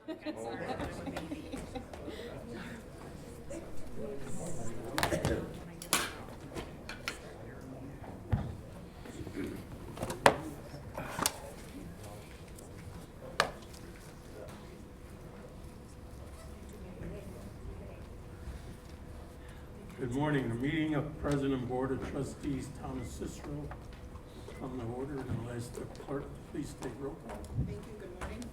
Good morning. The meeting of President Board of Trustees, Town of Cicero, come to order, and I'll ask the clerk to please take roll call. Thank you, good morning.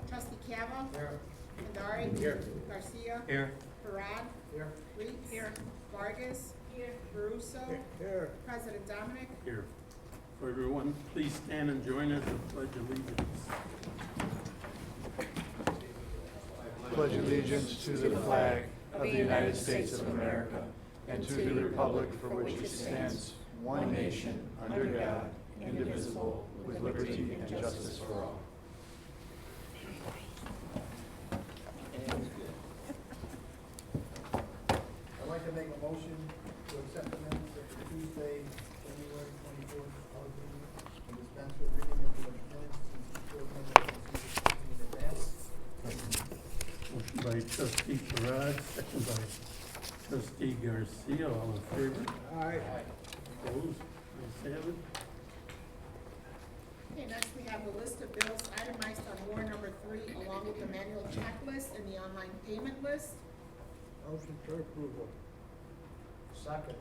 Trustee Cava? Here. Andari? Here. Garcia? Here. Parad? Here. Reeds? Here. Vargas? Here. Caruso? Here. President Dominic? Here. For everyone, please stand and join us in pledge allegiance. Pledge allegiance to the flag of the United States of America and to the republic for which it stands, one nation, under God, indivisible, with liberty and justice for all. I'd like to make a motion to accept the minutes of Tuesday, January 24th, our meeting, and dispense with reading of the minutes since the board members have received in advance. Motion by trustee Parad, second by trustee Garcia. All in favor? Aye. Opposed? Ayes have it. Okay, next we have the list of bills itemized on warrant number 3, along with the manual checklist and the online payment list. Motion for approval. Second.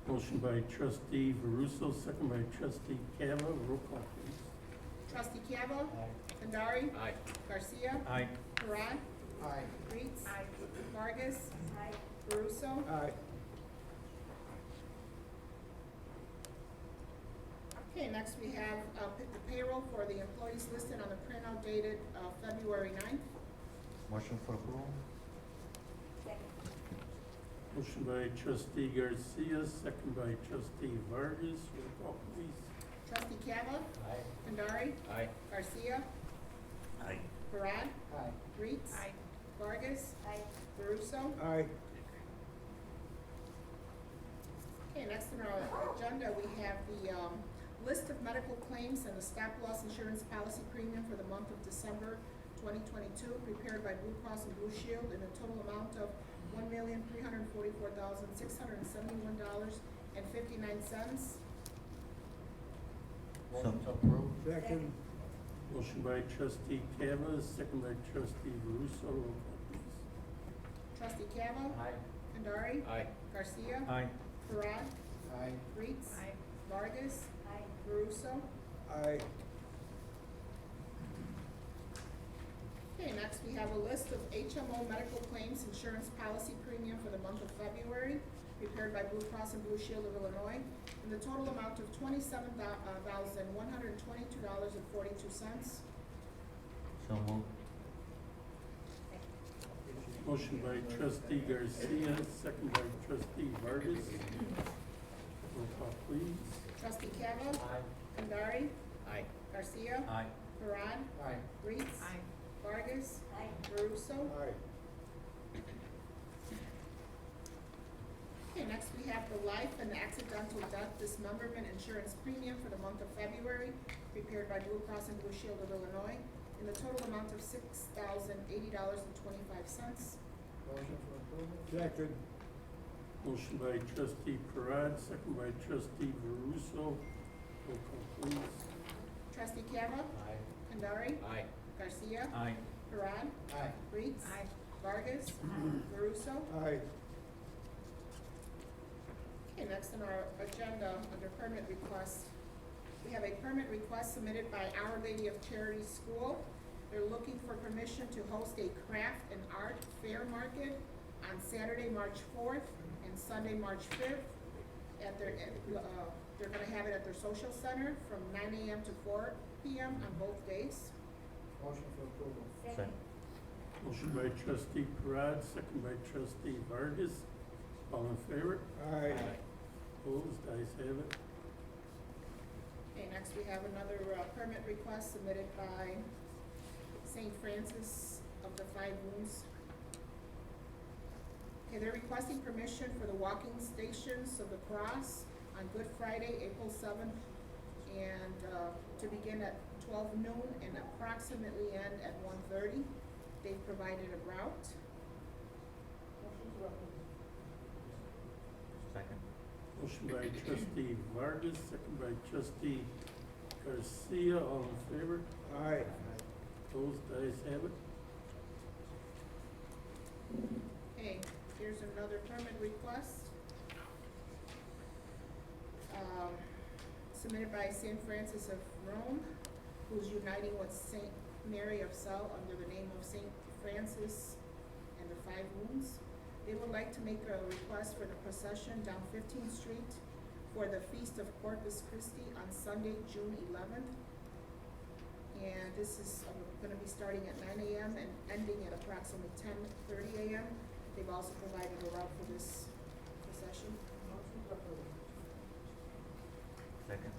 Motion by trustee Veruso, second by trustee Cava. Roll call, please. Trustee Cava? Andari? Aye. Garcia? Aye. Parad? Aye. Reeds? Vargas? Caruso? Aye. Okay, next we have the payroll for the employees listed on the printout dated February 9th. Motion for approval? Motion by trustee Garcia, second by trustee Vargas. Roll call, please. Trustee Cava? Aye. Andari? Aye. Garcia? Aye. Parad? Aye. Reeds? Vargas? Caruso? Aye. Okay, next on our agenda, we have the list of medical claims and the stop-loss insurance policy premium for the month of December 2022, prepared by Blue Cross and Blue Shield in a total amount of $1,344,671.59. Motion to approve. Second. Motion by trustee Cava, second by trustee Veruso. Roll call, please. Trustee Cava? Aye. Andari? Aye. Garcia? Aye. Parad? Aye. Reeds? Vargas? Caruso? Aye. Okay, next we have a list of HMO medical claims insurance policy premium for the month of February, prepared by Blue Cross and Blue Shield of Illinois, in the total amount of $27,122.42. So moved. Motion by trustee Garcia, second by trustee Vargas. Roll call, please. Trustee Cava? Aye. Andari? Aye. Garcia? Aye. Parad? Aye. Reeds? Vargas? Caruso? Aye. Okay, next we have the life and accidental death dismemberment insurance premium for the month of February, prepared by Blue Cross and Blue Shield of Illinois, in the total amount of $6,080.25. Motion for approval. Second. Motion by trustee Parad, second by trustee Veruso. Roll call, please. Trustee Cava? Aye. Andari? Aye. Garcia? Aye. Parad? Aye. Reeds? Vargas? Caruso? Aye. Okay, next on our agenda, under permit requests, we have a permit request submitted by Our Lady of Charity School. They're looking for permission to host a craft and art fair market on Saturday, March 4th and Sunday, March 5th. They're gonna have it at their social center from 9 a.m. to 4 p.m. on both days. Motion for approval. Second. Motion by trustee Parad, second by trustee Vargas. All in favor? Aye. Opposed? Ayes have it. Okay, next we have another permit request submitted by St. Francis of the Five Wounds. Okay, they're requesting permission for the walking stations of the cross on Good Friday, April 7th, and to begin at 12 noon and approximately end at 1:30. They've provided a route. Second. Motion by trustee Vargas, second by trustee Garcia, all in favor? Aye. Opposed, ayes have it. Okay, here's another permit request. Submitted by St. Francis of Rome, who's uniting with St. Mary of Cell under the name of St. Francis and the Five Wounds. They would like to make a request for the procession down 15th Street for the Feast of Corpus Christi on Sunday, June 11th. And this is gonna be starting at 9 a.m. and ending at approximately 10:30 a.m. They've also provided a route for this procession. Second.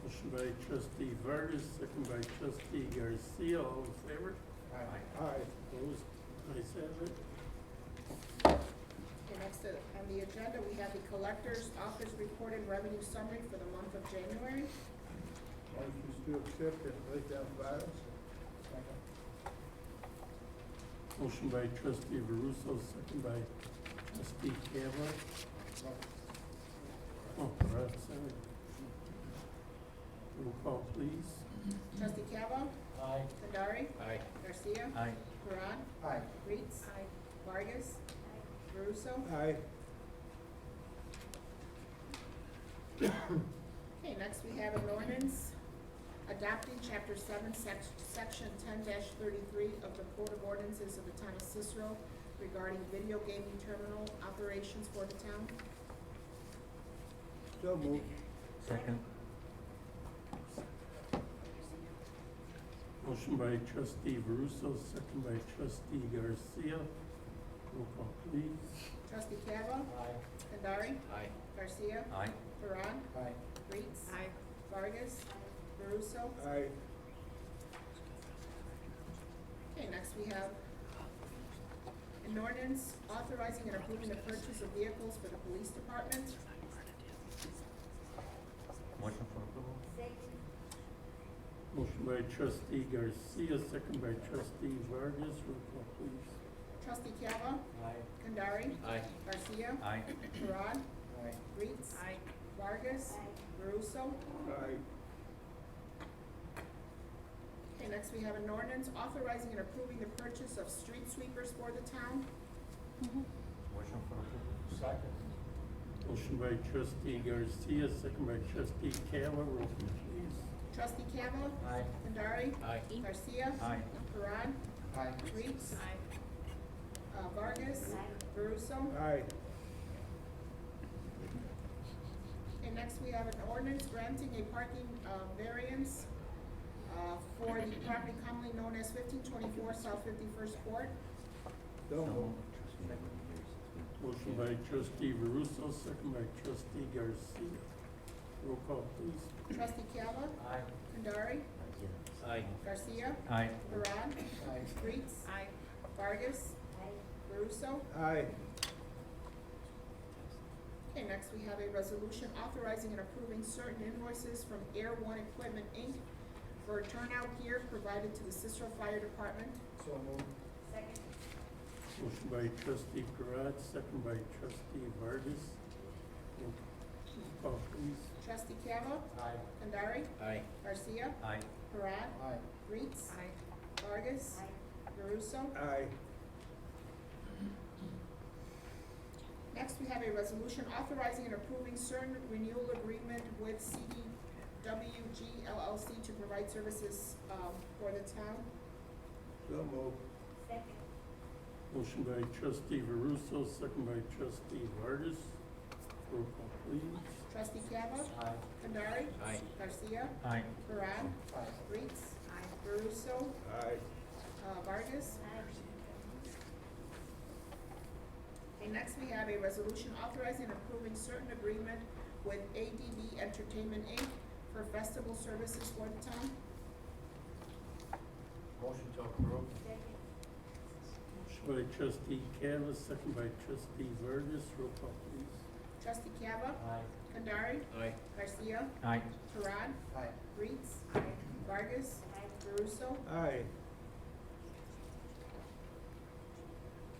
Motion by trustee Vargas, second by trustee Garcia, all in favor? Aye. Opposed, ayes have it. Okay, next on the agenda, we have the Collector's Office reported revenue summary for the month of January. Motion to accept and place on file. Motion by trustee Veruso, second by trustee Cava. Oh, right, sorry. Roll call, please. Trustee Cava? Aye. Kandari? Aye. Garcia? Aye. Parad? Aye. Reitz? Vargas? Caruso? Aye. Okay, next we have an ordinance adopting chapter 7, section 10-33 of the Code of Ordinances of the Town of Cicero regarding video gaming terminal operations for the town. So moved. Second. Motion by trustee Veruso, second by trustee Garcia. Roll call, please. Trustee Cava? Aye. Kandari? Aye. Garcia? Aye. Parad? Aye. Reitz? Vargas? Caruso? Aye. Okay, next we have an ordinance authorizing and approving the purchase of vehicles for the police department. Motion for approval? Motion by trustee Garcia, second by trustee Vargas. Roll call, please. Trustee Cava? Aye. Kandari? Aye. Garcia? Aye. Parad? Aye. Reitz? Vargas? Caruso? Aye. Okay, next we have an ordinance authorizing and approving the purchase of street sweepers for the town. Motion for approval? Second. Motion by trustee Garcia, second by trustee Cava. Roll call, please. Trustee Cava? Aye. Kandari? Aye. Garcia? Aye. Parad? Aye. Reitz? Vargas? Caruso? Aye. And next we have an ordinance granting a parking variance for the property commonly known as 1524 South 51st Court. So moved. Motion by trustee Veruso, second by trustee Garcia. Roll call, please. Trustee Cava? Aye. Kandari? Aye. Garcia? Aye. Parad? Aye. Reitz? Vargas? Caruso? Aye. Okay, next we have a resolution authorizing and approving certain invoices from Air One Equipment, Inc. for turnout gear provided to the Cicero Fire Department. So moved. Motion by trustee Parad, second by trustee Vargas. Roll call, please. Trustee Cava? Aye. Kandari? Aye. Garcia? Aye. Parad? Aye. Reitz? Vargas? Caruso? Aye. Next, we have a resolution authorizing and approving certain renewal agreement with CDWG LLC to provide services for the town. So moved. Motion by trustee Veruso, second by trustee Vargas. Roll call, please. Trustee Cava? Aye. Kandari? Aye. Garcia? Aye. Parad? Aye. Reitz? Caruso? Aye. Vargas? Okay, next we have a resolution authorizing and approving certain agreement with ADV Entertainment, Inc. for festival services for the town. Motion to approve. Motion by trustee Cava, second by trustee Vargas. Roll call, please. Trustee Cava? Aye. Kandari? Aye. Garcia? Aye. Parad? Aye. Reitz? Caruso. Aye.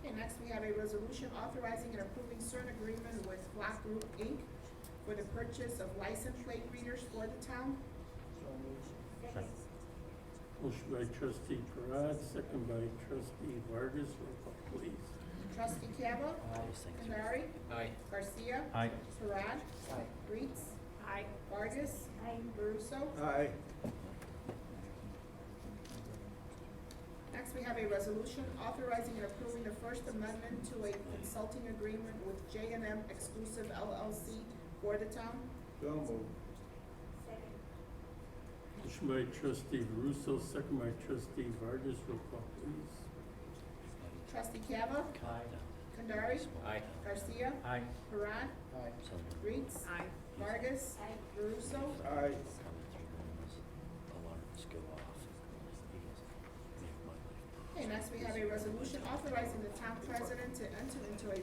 Okay, next we have a resolution authorizing and approving certain agreement with Flock Group, Inc. for the purchase of license plate readers for the town. So moved. Second. Motion by trustee Parad, second by trustee Vargas. Roll call, please. Trustee Cava. Kandari. Aye. Garcia. Aye. Parad. Aye. Retz. Vargas. Caruso. Aye. Next, we have a resolution authorizing and approving the First Amendment to a consulting agreement with J&M Exclusive LLC for the town. So moved. Motion by trustee Russo, second by trustee Vargas. Roll call, please. Trustee Cava. Aye. Kandari. Aye. Garcia. Aye. Parad. Aye. Retz. Vargas. Caruso. Aye. Okay, next we have a resolution authorizing the town president to enter into a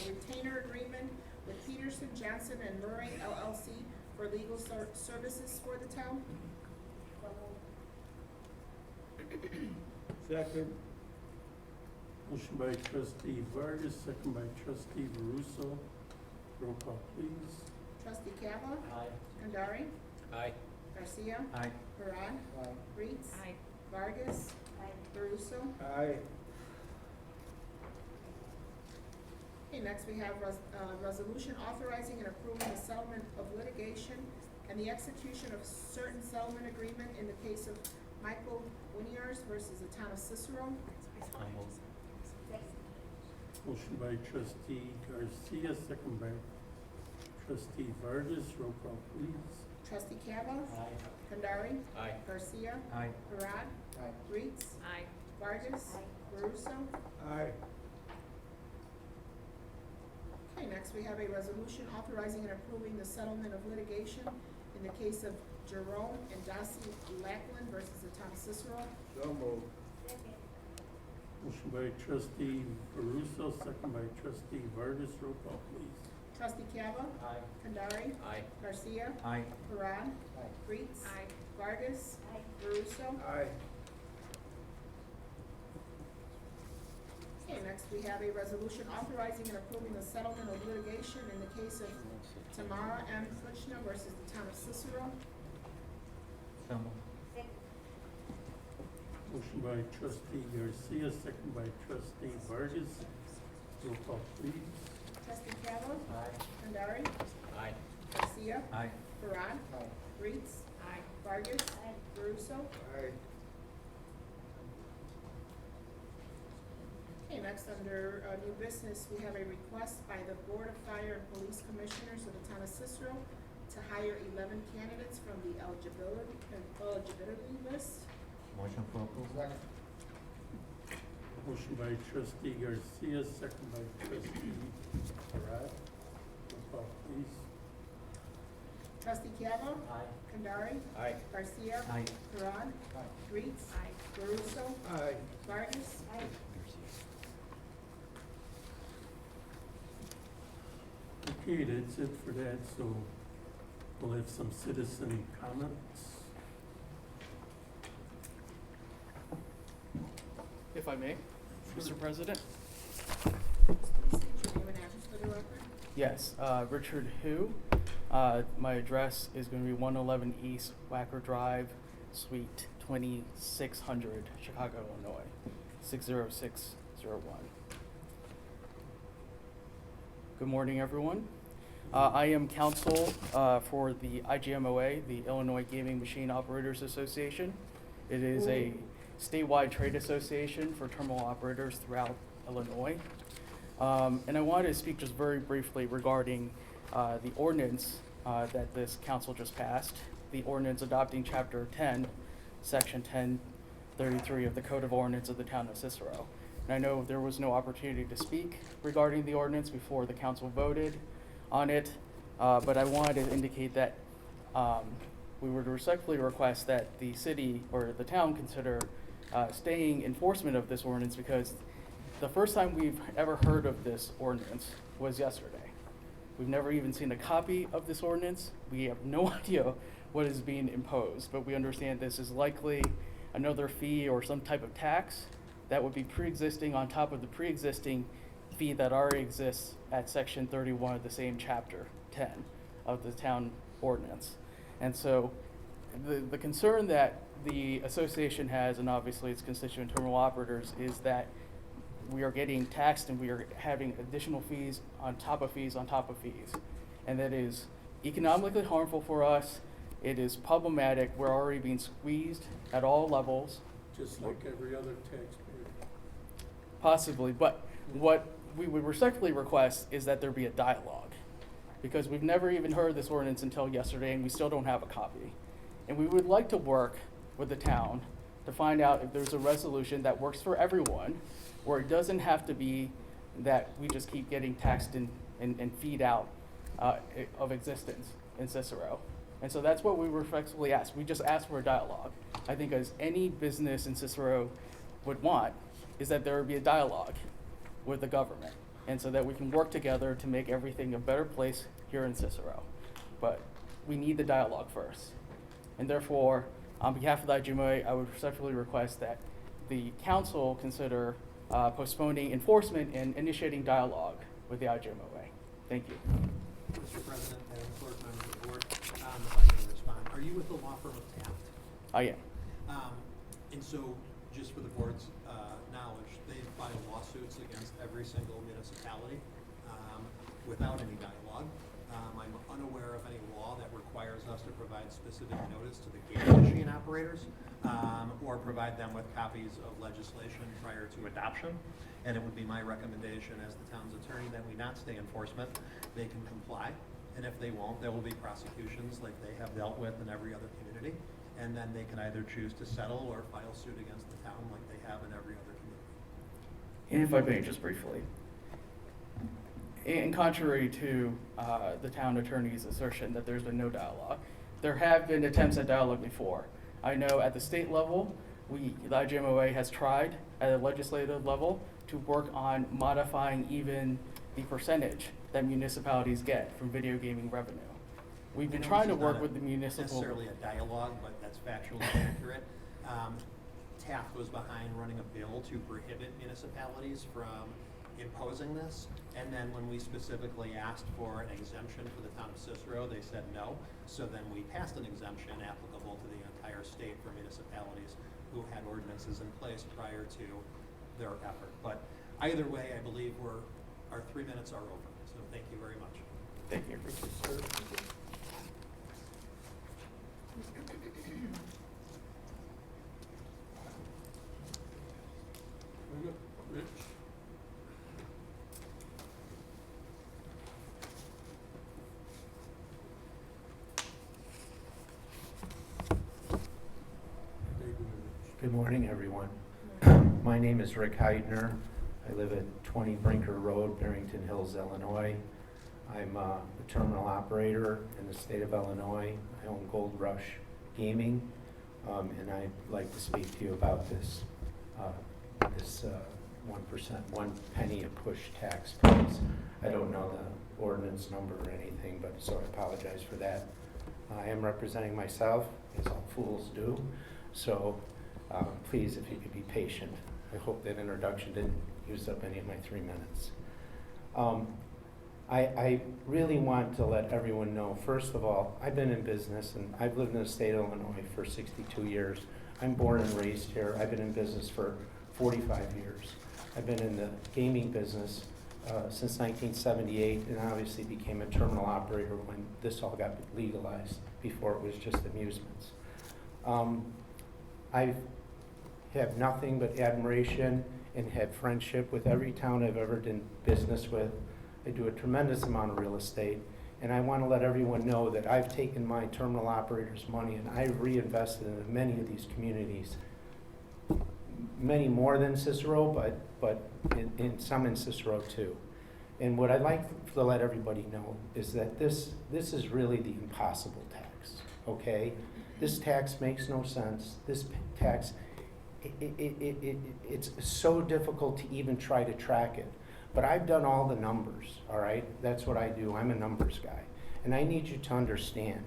retainer agreement with Peterson, Johnson, and Murray LLC for legal services for the town. Second. Motion by trustee Vargas, second by trustee Russo. Roll call, please. Trustee Cava. Aye. Kandari. Aye. Garcia. Aye. Parad. Aye. Retz. Vargas. Caruso. Aye. Okay, next we have resolution authorizing and approving the settlement of litigation and the execution of certain settlement agreement in the case of Michael Winiars versus the Town of Cicero. So moved. Motion by trustee Garcia, second by trustee Vargas. Roll call, please. Trustee Cava. Aye. Kandari. Aye. Garcia. Aye. Parad. Aye. Retz. Vargas. Caruso. Aye. Okay, next we have a resolution authorizing and approving the settlement of litigation in the case of Jerome and Darcy Lackland versus the Town of Cicero. So moved. Motion by trustee Caruso, second by trustee Vargas. Roll call, please. Trustee Cava. Aye. Kandari. Aye. Garcia. Aye. Parad. Aye. Retz. Vargas. Caruso. Aye. Okay, next we have a resolution authorizing and approving the settlement of litigation in the case of Tamara M. Kutchner versus the Town of Cicero. So moved. Motion by trustee Garcia, second by trustee Vargas. Roll call, please. Trustee Cava. Aye. Kandari. Aye. Garcia. Aye. Parad. Aye. Retz. Vargas. Caruso. Aye. Okay, next under new business, we have a request by the Board of Fire and Police Commissioners of the Town of Cicero to hire 11 candidates from the eligibility list. Motion for approval. Second. Motion by trustee Garcia, second by trustee Parad. Roll call, please. Trustee Cava. Aye. Kandari. Aye. Garcia. Aye. Parad. Aye. Retz. Caruso. Aye. Vargas. Okay, that's it for that, so we'll have some citizen comments. If I may, Mr. President? Please state your name and address for the record. Yes, Richard Hu. My address is going to be 111 East Wacker Drive, Suite 2600, Chicago, Illinois, 60601. Good morning, everyone. I am counsel for the IGMOA, the Illinois Gaming Machine Operators Association. It is a statewide trade association for terminal operators throughout Illinois. And I wanted to speak just very briefly regarding the ordinance that this council just passed, the ordinance adopting Chapter 10, Section 1033 of the Code of Ordinance of the Town of Cicero. And I know there was no opportunity to speak regarding the ordinance before the council voted on it, but I wanted to indicate that we would respectfully request that the city or the town consider staying enforcement of this ordinance, because the first time we've ever heard of this ordinance was yesterday. We've never even seen a copy of this ordinance. We have no idea what is being imposed, but we understand this is likely another fee or some type of tax that would be pre-existing on top of the pre-existing fee that already exists at section 31 of the same chapter 10 of the town ordinance. And so the concern that the association has, and obviously its constituent terminal operators, is that we are getting taxed and we are having additional fees on top of fees on top of fees. And that is economically harmful for us. It is problematic. We're already being squeezed at all levels. Just like every other taxpayer. Possibly, but what we would respectfully request is that there be a dialogue, because we've never even heard this ordinance until yesterday and we still don't have a copy. And we would like to work with the town to find out if there's a resolution that works for everyone, where it doesn't have to be that we just keep getting taxed and feed out of existence in Cicero. And so that's what we respectfully ask. We just ask for a dialogue. I think as any business in Cicero would want, is that there would be a dialogue with the government, and so that we can work together to make everything a better place here in Cicero. But we need the dialogue first. And therefore, on behalf of the IGMOA, I would respectfully request that the council consider postponing enforcement and initiating dialogue with the IGMOA. Thank you. Mr. President, Madam Clerk, members of the board, if I may respond. Are you with the law firm of Taft? I am. And so, just for the board's knowledge, they've filed lawsuits against every single municipality without any dialogue. I'm unaware of any law that requires us to provide specific notice to the gaming machine operators or provide them with copies of legislation prior to adoption. And it would be my recommendation as the town's attorney that we not stay enforcement. They can comply, and if they won't, there will be prosecutions like they have dealt with in every other community. And then they can either choose to settle or file suit against the town like they have in every other community. And if I may, just briefly, and contrary to the town attorney's assertion that there's been no dialogue, there have been attempts at dialogue before. I know at the state level, the IGMOA has tried at a legislative level to work on modifying even the percentage that municipalities get from video gaming revenue. We've been trying to work with the municipal. Necessarily a dialogue, but that's factually accurate. Taft was behind running a bill to prohibit municipalities from imposing this, and then when we specifically asked for an exemption for the town of Cicero, they said no. So then we passed an exemption applicable to the entire state for municipalities who had ordinances in place prior to their effort. But either way, I believe our 3 minutes are over. So thank you very much. Thank you. Rich? Good morning, everyone. My name is Rick Heidner. I live at 20 Brinker Road, Barrington Hills, Illinois. I'm a terminal operator in the state of Illinois. I own Gold Rush Gaming, and I'd like to speak to you about this 1%, 1 penny a push tax, please. I don't know the ordinance number or anything, but so I apologize for that. I am representing myself, as all fools do, so please, if you could be patient. I hope that introduction didn't use up any of my 3 minutes. I really want to let everyone know, first of all, I've been in business and I've lived in the state of Illinois for 62 years. I'm born and raised here. I've been in business for 45 years. I've been in the gaming business since 1978 and obviously became a terminal operator when this all got legalized. Before it was just amusements. I have nothing but admiration and had friendship with every town I've ever done business with. I do a tremendous amount of real estate, and I want to let everyone know that I've taken my terminal operators' money and I've reinvested in many of these communities. Many more than Cicero, but in some in Cicero too. And what I'd like to let everybody know is that this is really the impossible tax, okay? This tax makes no sense. This tax, it's so difficult to even try to track it. But I've done all the numbers, all right? That's what I do. I'm a numbers guy. And I need you to understand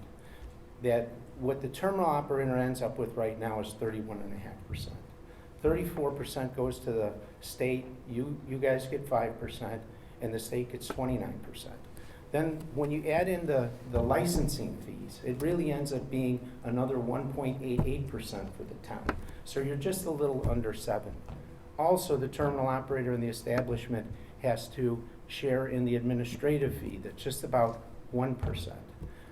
that what the terminal operator ends up with right now is 31.5%. 34% goes to the state, you guys get 5%, and the state gets 29%. Then when you add in the licensing fees, it really ends up being another 1.88% for the town. So you're just a little under 7. Also, the terminal operator in the establishment has to share in the administrative fee, that's just about 1%.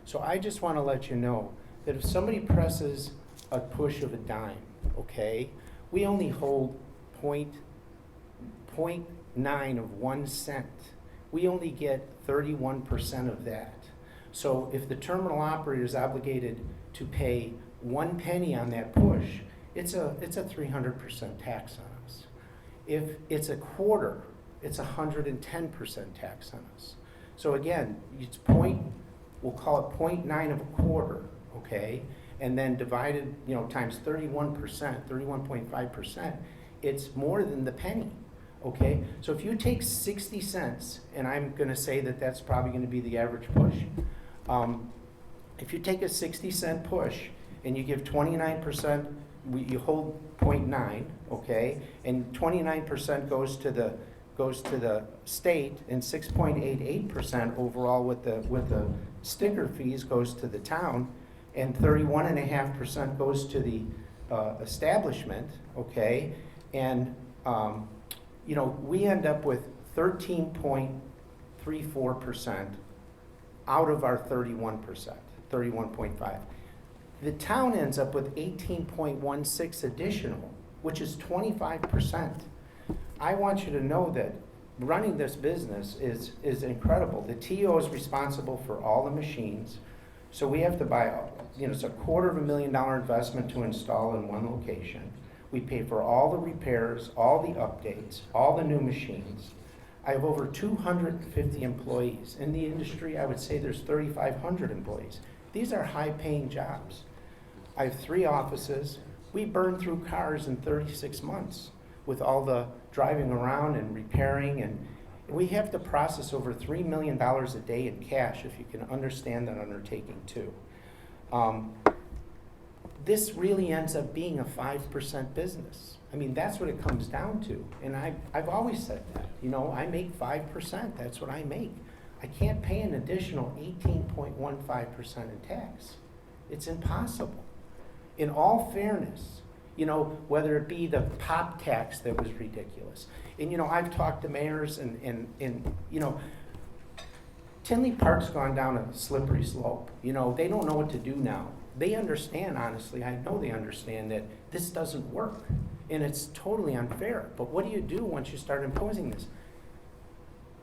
So I just want to let you know that if somebody presses a push of a dime, okay, we only hold 0.9 of 1 cent. We only get 31% of that. So if the terminal operator is obligated to pay 1 penny on that push, it's a 300% tax on us. If it's a quarter, it's 110% tax on us. So again, it's we'll call it 0.9 of a quarter, okay? And then divided, times 31%, 31.5%, it's more than the penny, okay? So if you take 60 cents, and I'm gonna say that that's probably gonna be the average push. If you take a 60-cent push and you give 29%, you hold 0.9, okay? And 29% goes to the state, and 6.88% overall with the sticker fees goes to the town, and 31.5% goes to the establishment, okay? And we end up with 13.34% out of our 31%, 31.5. The town ends up with 18.16 additional, which is 25%. I want you to know that running this business is incredible. The TO is responsible for all the machines, so we have to buy, it's a $250,000 investment to install in one location. We pay for all the repairs, all the updates, all the new machines. I have over 250 employees. In the industry, I would say there's 3,500 employees. These are high-paying jobs. I have 3 offices. We burn through cars in 36 months with all the driving around and repairing, and we have to process over $3 million a day in cash, if you can understand that undertaking too. This really ends up being a 5% business. I mean, that's what it comes down to. And I've always said that, I make 5%, that's what I make. I can't pay an additional 18.15% in tax. It's impossible. In all fairness, whether it be the pop tax that was ridiculous. And, I've talked to mayors and Tinley Park's gone down a slippery slope. They don't know what to do now. They understand, honestly, I know they understand that this doesn't work and it's totally unfair. But what do you do once you start imposing this?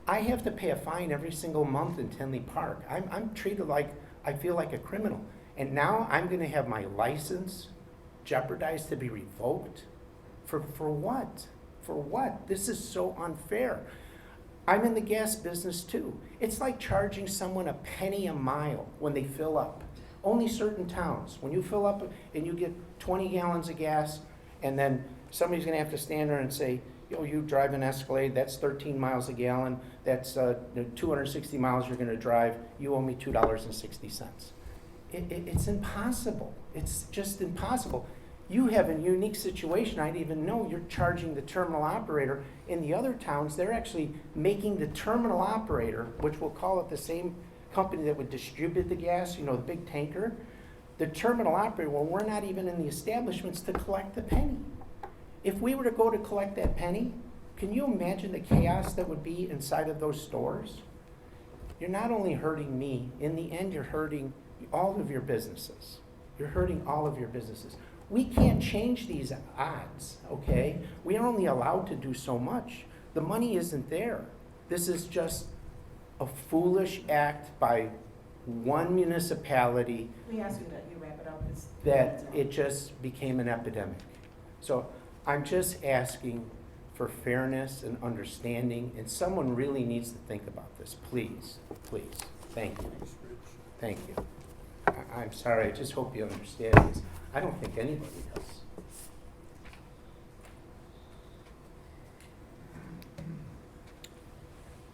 I have to pay a fine every single month in Tinley Park. I'm treated like, I feel like a criminal. And now I'm gonna have my license jeopardized to be revoked? For what? For what? This is so unfair. I'm in the gas business too. It's like charging someone a penny a mile when they fill up. Only certain towns. When you fill up and you get 20 gallons of gas, and then somebody's gonna have to stand there and say, you drive an Escalade, that's 13 miles a gallon, that's 260 miles you're gonna drive, you owe me $2.60. It's impossible. It's just impossible. You have a unique situation. I didn't even know you're charging the terminal operator. In the other towns, they're actually making the terminal operator, which we'll call it the same company that would distribute the gas, the big tanker, the terminal operator, well, we're not even in the establishments to collect the penny. If we were to go to collect that penny, can you imagine the chaos that would be inside of those stores? You're not only hurting me, in the end, you're hurting all of your businesses. You're hurting all of your businesses. We can't change these odds, okay? We are only allowed to do so much. The money isn't there. This is just a foolish act by one municipality. We ask you that you wrap it up. That it just became an epidemic. So I'm just asking for fairness and understanding, and someone really needs to think about this. Please, please. Thank you. Thank you. I'm sorry, I just hope you understand this. I don't think anybody does.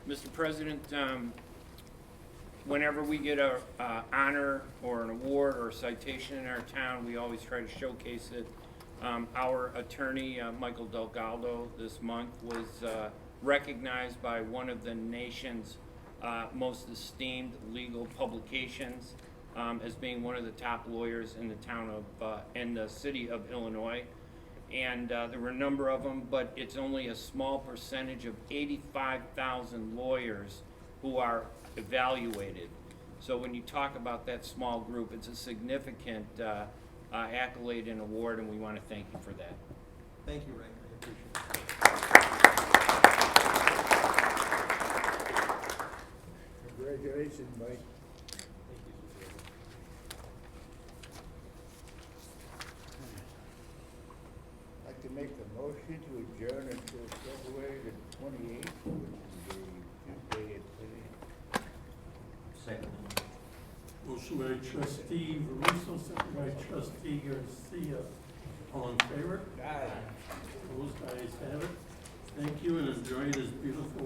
Mr. President, whenever we get a honor or an award or a citation in our town, we always try to showcase it. Our attorney, Michael Delgado, this month was recognized by one of the nation's most esteemed legal publications as being one of the top lawyers in the town of, in the city of Illinois. And there were a number of them, but it's only a small percentage of 85,000 lawyers who are evaluated. So when you talk about that small group, it's a significant accolade and award, and we want to thank you for that. Thank you, Ray, I appreciate it. Congratulations, Mike. Thank you, Cicero. I'd like to make a motion to adjourn until February the 28th, which is a Tuesday at 10 a.m. Second. Motion by trustee Varuso, second by trustee Garcia. All in favor? Aye. Opposed, ayes have it. Thank you and enjoy this beautiful